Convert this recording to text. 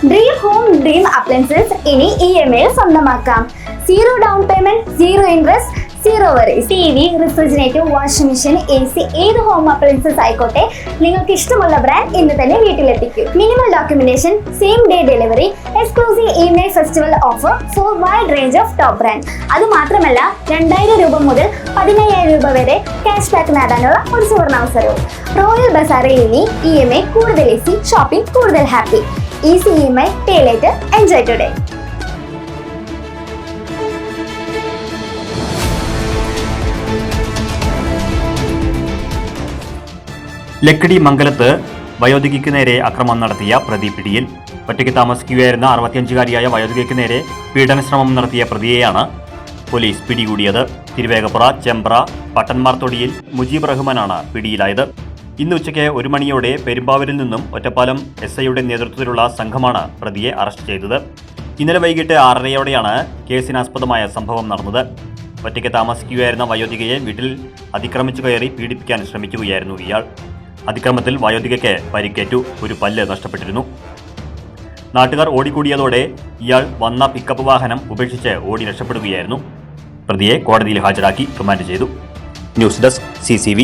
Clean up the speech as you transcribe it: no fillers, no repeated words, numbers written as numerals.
Dream home dream appliances ഇനി EMI സ്വന്തമാക്കാം. 0 down payment, 0 interest, 0 worries. TV, refrigerator, washing machine, AC ഏത് home appliances ആയിക്കോട്ടെ, നിങ്ങൾക്ക് ഇഷ്ടമുള്ള ബ്രാൻഡ് ഇന്ന് തന്നെ വീട്ടിലെത്തിക്കും. Minimal documentation, same day delivery, exclusive EMI festival offer for wide range of top brand. അത് മാത്രമല്ല 2000 രൂപ മുതൽ 15000 രൂപ വരെ ക്യാഷ് ബാക്ക് നേടാനുള്ള ഒരു സുവർണാവസരവും. റോയൽ ബസാറിൽ ഇനി EMI കൂടുതൽ ഈസി, ഷോപ്പിംഗ് കൂടുതൽ happy. Easy EMI, pay later, enjoy today. Lakkidi മംഗലത്ത് വയോധികയ്ക്ക് നേരെ അക്രമം നടത്തിയ പ്രതി പിടിയിൽ. ഒറ്റയ്ക്ക് താമസിക്കുകയായിരുന്ന 65-കാരിയായ വയോധികയ്ക്ക് നേരെ പീഡനശ്രമം നടത്തിയ പ്രതിയെയാണ് പോലീസ് പിടികൂടിയത്. തിരുവേഗപ്പുറ, ചെമ്പ്ര, പട്ടന്മാർതൊടിയിൽ മുജീബ് റഹ്മാനാണ് പിടിയിലായത്. ഇന്ന് ഉച്ചയ്ക്ക് 1 മണിയോടെ പെരുമ്പാവൂരിൽ നിന്നും ഒറ്റപ്പാലം SIയുടെ നേതൃത്വത്തിലുള്ള സംഘമാണ് പ്രതിയെ അറസ്റ്റ് ചെയ്തത്. ഇന്നലെ വൈകിട്ട് 6:30യോടെയാണ് കേസിനാസ്പദമായ സംഭവം നടന്നത്. ഒറ്റയ്ക്ക് താമസിക്കുകയായിരുന്ന വയോധികയെ വീട്ടിൽ അതിക്രമിച്ചു കയറി പീഡിപ്പിക്കാൻ ശ്രമിക്കുകയായിരുന്നു ഇയാൾ. അതിക്രമത്തിൽ വയോധികയ്ക്ക് പരിക്കേറ്റു, ഒരു പല്ല് നഷ്ടപ്പെട്ടിരുന്നു. നാട്ടുകാർ ഓടിക്കൂടിയതോടെ ഇയാൾ വന്ന പിക്കപ്പ് വാഹനം ഉപേക്ഷിച്ച് ഓടി രക്ഷപ്പെടുകയായിരുന്നു. പ്രതിയെ കോടതിയിൽ ഹാജരാക്കി റിമാൻഡ് ചെയ്തു. News desk CCV.